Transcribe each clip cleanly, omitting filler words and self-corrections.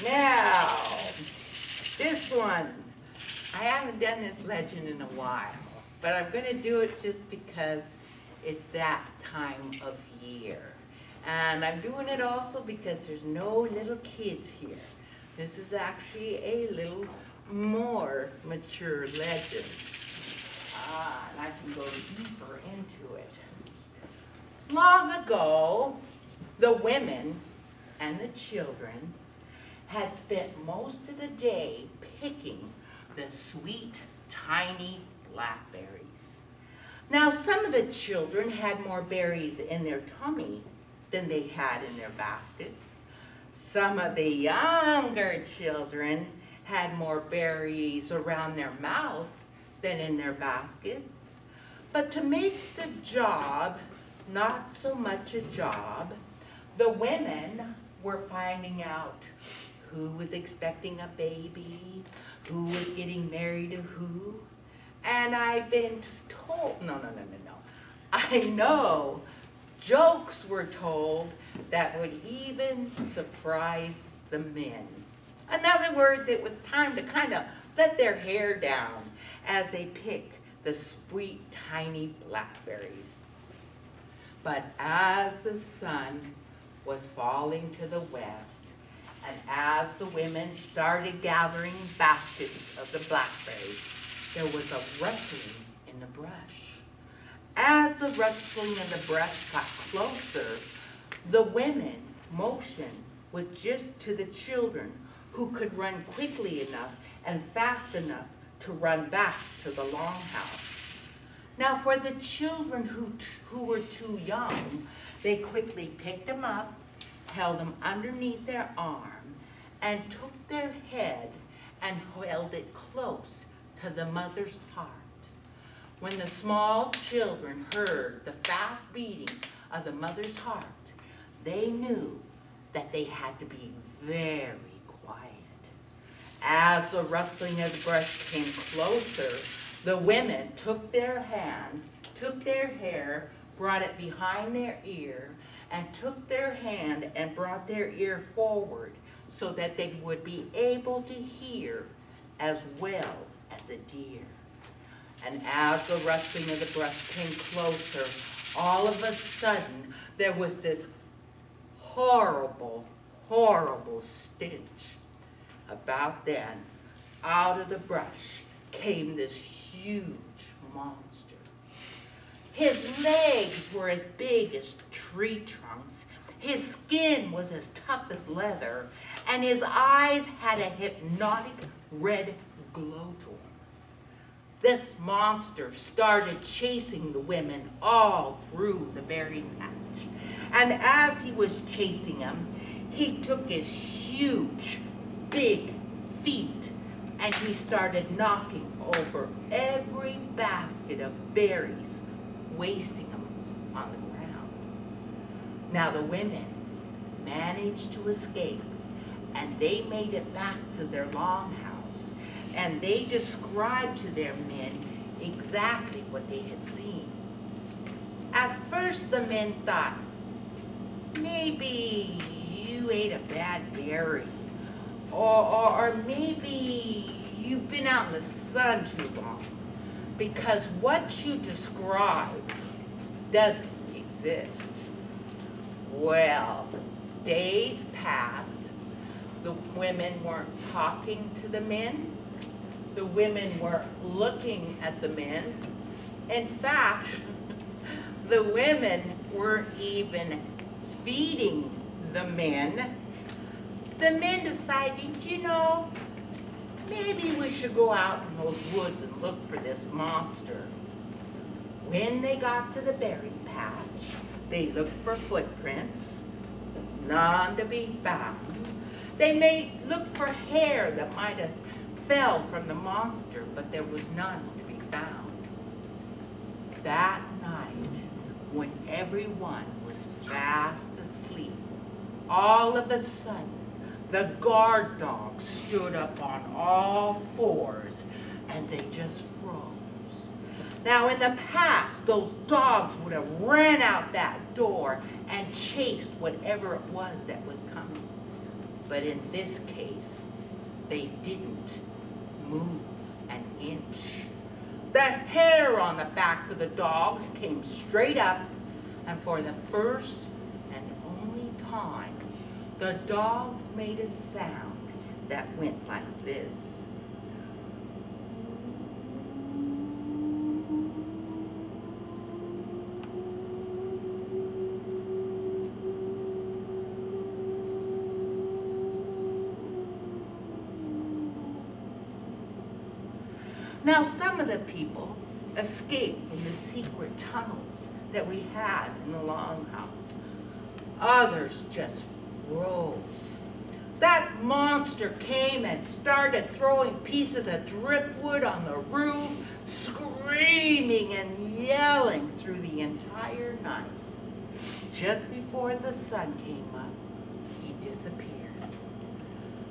Now, this one, I haven't done this legend in a while, but I'm going to do it just because it's that time of year. And I'm doing it also because there's no little kids here. This is actually a little more mature legend. And I can go deeper into it. Long ago, the women and the children had spent most of the day picking the sweet, tiny blackberries. Now, some of the children had more berries in their tummy than they had in their baskets. Some of the younger children had more berries around their mouth than in their basket. But to make the job not so much a job, the women were finding out who was expecting a baby, who was getting married to who. And I've been told, no. I know jokes were told that would even surprise the men. In other words, it was time to kind of let their hair down as they pick the sweet, tiny blackberries. But as the sun was falling to the west, and as the women started gathering baskets of the blackberries, there was a rustling in the brush. As the rustling in the brush got closer, the women motioned with just to the children who could run quickly enough and fast enough to run back to the longhouse. Now for the children who were too young, they quickly picked them up, held them underneath their arm, and took their head and held it close to the mother's heart. When the small children heard the fast beating of the mother's heart, they knew that they had to be very quiet. As the rustling of the brush came closer, the women took their hand, took their hair, brought it behind their ear, and took their hand and brought their ear forward so that they would be able to hear as well as a deer. And as the rustling of the brush came closer, all of a sudden there was this horrible, horrible stench. About then, out of the brush came this huge monster. His legs were as big as tree trunks, his skin was as tough as leather, and his eyes had a hypnotic red glow to them. This monster started chasing the women all through the berry patch. And as he was chasing them, he took his huge, big feet and he started knocking over every basket of berries, wasting them on the ground. Now the women managed to escape and they made it back to their longhouse. And they described to their men exactly what they had seen. At first the men thought, maybe you ate a bad berry, or maybe you've been out in the sun too long, because what you described doesn't exist. Well, days passed, the women weren't talking to the men, the women weren't looking at the men. In fact, the women weren't even feeding the men. The men decided, you know, maybe we should go out in those woods and look for this monster. When they got to the berry patch, they looked for footprints, none to be found. They looked for hair that might have fell from the monster, but there was none to be found. That night, when everyone was fast asleep, all of a sudden, the guard dogs stood up on all fours and they just froze. Now in the past, those dogs would have ran out that door and chased whatever it was that was coming. But in this case, they didn't move an inch. The hair on the back of the dogs came straight up, and for the first and only time, the dogs made a sound that went like this. Now, some of the people escaped from the secret tunnels that we had in the longhouse. Others just froze. That monster came and started throwing pieces of driftwood on the roof, screaming and yelling through the entire night. Just before the sun came up, he disappeared.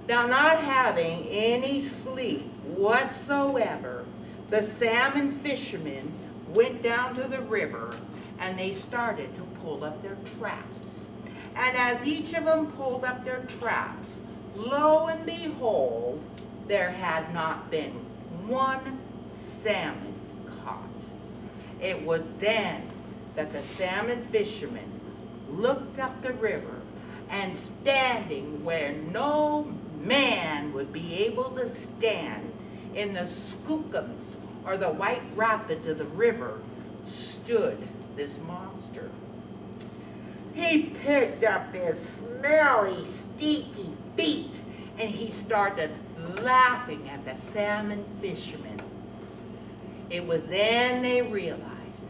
Now, not having any sleep whatsoever, the salmon fishermen went down to the river and they started to pull up their traps. And as each of them pulled up their traps, lo and behold, there had not been one salmon caught. It was then that the salmon fishermen looked up the river, and standing where no man would be able to stand, in the skookums, or the white rapids of the river, stood this monster. He picked up his smelly, stinky feet, and he started laughing at the salmon fishermen. It was then they realized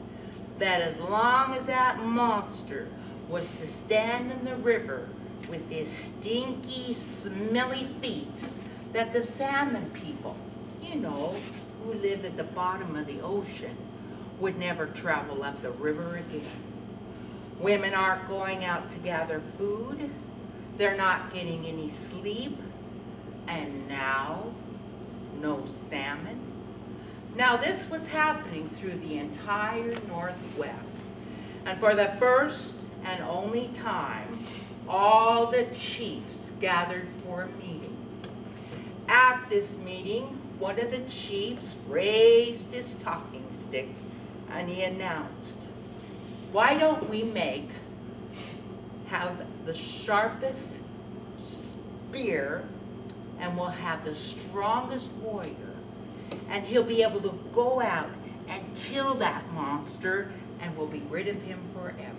that as long as that monster was to stand in the river with his stinky, smelly feet, that the salmon people, you know, who live at the bottom of the ocean, would never travel up the river again. Women aren't going out to gather food, they're not getting any sleep, and now, no salmon. Now, this was happening through the entire Northwest, and for the first and only time, all the chiefs gathered for a meeting. At this meeting, one of the chiefs raised his talking stick and he announced, "Why don't we have the sharpest spear, and we'll have the strongest warrior, and he'll be able to go out and kill that monster, and we'll be rid of him forever."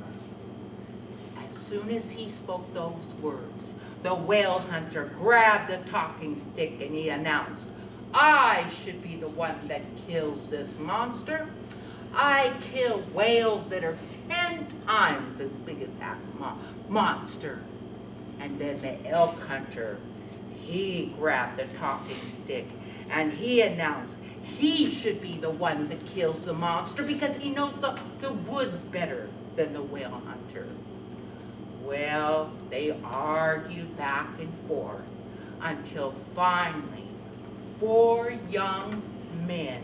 As soon as he spoke those words, the whale hunter grabbed the talking stick and he announced, "I should be the one that kills this monster. I kill whales that are 10 times as big as that monster." And then the elk hunter, he grabbed the talking stick and he announced he should be the one that kills the monster because he knows the woods better than the whale hunter. Well, they argued back and forth until finally 4 young men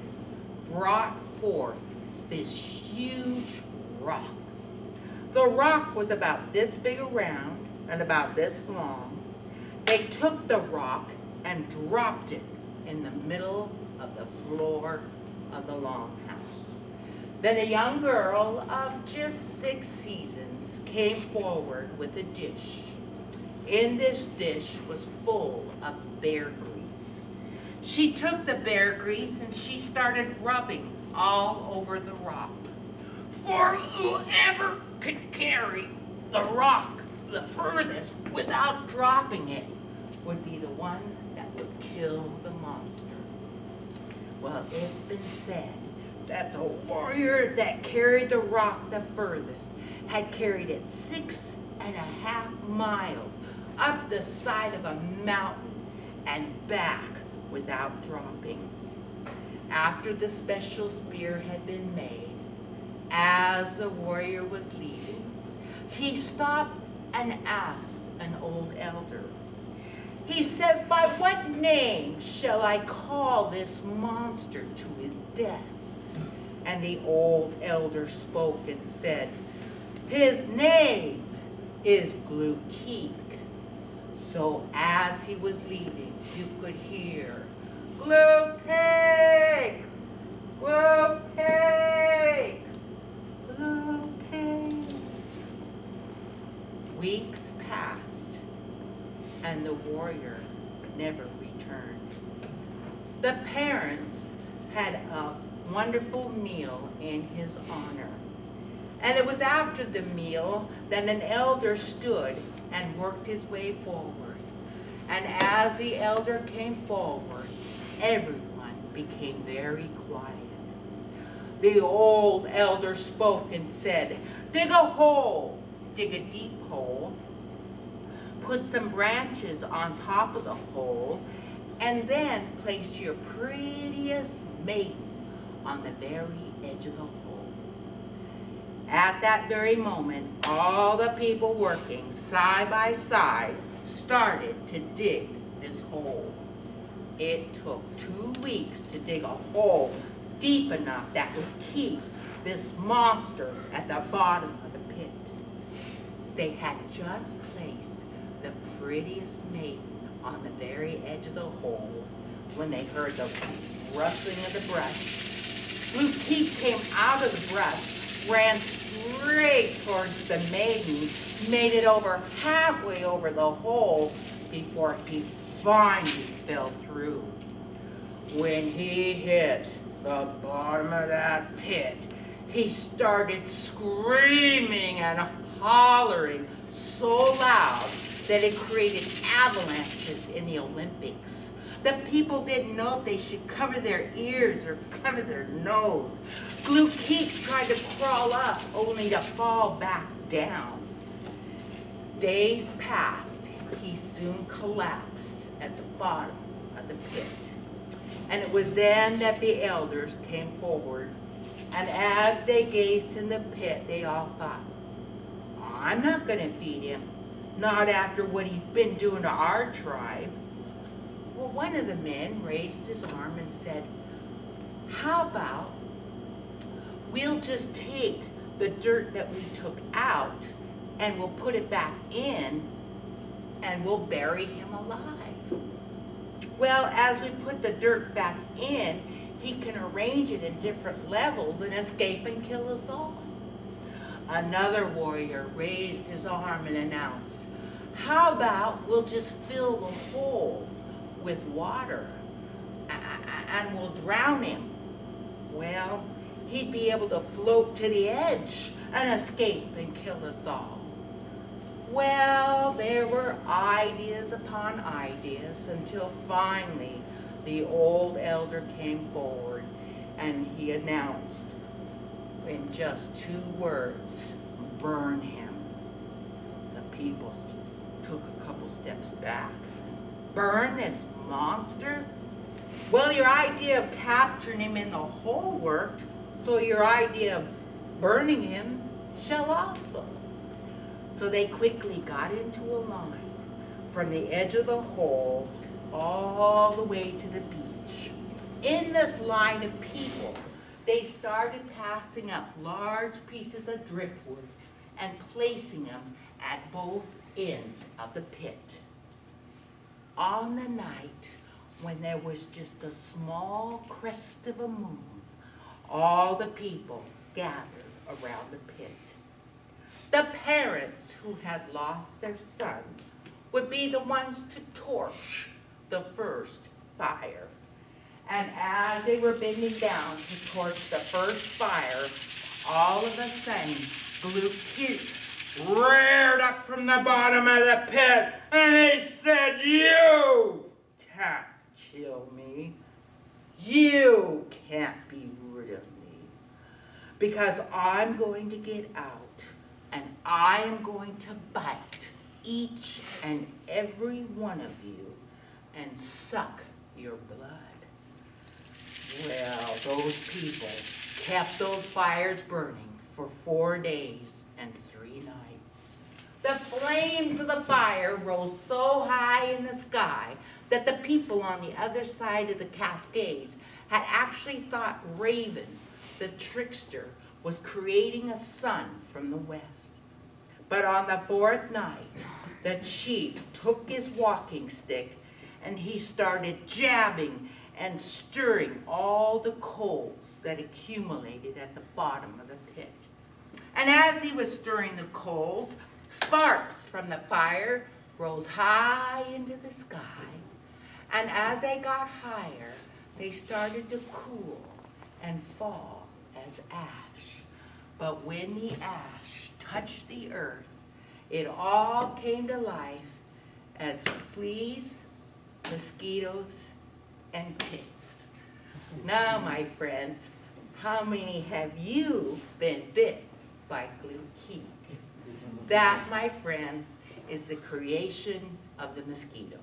brought forth this huge rock. The rock was about this big around and about this long. They took the rock and dropped it in the middle of the floor of the longhouse. Then a young girl of just 6 seasons came forward with a dish. In this dish was full of bear grease. She took the bear grease and she started rubbing all over the rock. For whoever could carry the rock the furthest without dropping it would be the one that would kill the monster. Well, it's been said that the warrior that carried the rock the furthest had carried it 6.5 miles up the side of a mountain and back without dropping. After the special spear had been made, as the warrior was leaving, he stopped and asked an old elder. He says, "By what name shall I call this monster to his death?" And the old elder spoke and said, "His name is Glukik." So as he was leaving, you could hear, "Glue pig! Glue pig! Glue pig!" Weeks passed, and the warrior never returned. The parents had a wonderful meal in his honor. And it was after the meal that an elder stood and worked his way forward. And as the elder came forward, everyone became very quiet. The old elder spoke and said, "Dig a hole, dig a deep hole, put some branches on top of the hole, and then place your prettiest maiden on the very edge of the hole." At that very moment, all the people working side by side started to dig this hole. It took 2 weeks to dig a hole deep enough that would keep this monster at the bottom of the pit. They had just placed the prettiest maiden on the very edge of the hole when they heard the rustling of the brush. Blue Keith came out of the brush, ran straight towards the maiden, made it over halfway over the hole before he finally fell through. When he hit the bottom of that pit, he started screaming and hollering so loud that it created avalanches in the Olympics. The people didn't know if they should cover their ears or cover their nose. Glue Keith tried to crawl up, only to fall back down. Days passed. He soon collapsed at the bottom of the pit. And it was then that the elders came forward. And as they gazed in the pit, they all thought, "I'm not going to feed him. Not after what he's been doing to our tribe." Well, one of the men raised his arm and said, "How about we'll just take the dirt that we took out and we'll put it back in and we'll bury him alive." Well, as we put the dirt back in, he can arrange it in different levels and escape and kill us all. Another warrior raised his arm and announced, "How about we'll just fill the hole with water and we'll drown him? Well, he'd be able to float to the edge and escape and kill us all." Well, there were ideas upon ideas until finally the old elder came forward and he announced in just 2 words, "Burn him." The people took a couple steps back. "Burn this monster? Well, your idea of capturing him in the hole worked, so your idea of burning him shall also." So they quickly got into a line from the edge of the hole all the way to the beach. In this line of people, they started passing up large pieces of driftwood and placing them at both ends of the pit. On the night when there was just a small crest of a moon, all the people gathered around the pit. The parents who had lost their son would be the ones to torch the first fire. And as they were bending down to torch the first fire, all of a sudden, Blue Keith reared up from the bottom of the pit and he said, "You can't kill me. You can't be rid of me. Because I'm going to get out and I am going to bite each and every one of you and suck your blood." Well, those people kept those fires burning for 4 days and 3 nights. The flames of the fire rose so high in the sky that the people on the other side of the Cascades had actually thought Raven, the trickster, was creating a sun from the west. But on the 4th night, the chief took his walking stick and he started jabbing and stirring all the coals that accumulated at the bottom of the pit. And as he was stirring the coals, sparks from the fire rose high into the sky. And as they got higher, they started to cool and fall as ash. But when the ash touched the earth, it all came to life as fleas, mosquitoes, and ticks. Now, my friends, how many have you been bit by heat? That, my friends, is the creation of the mosquito.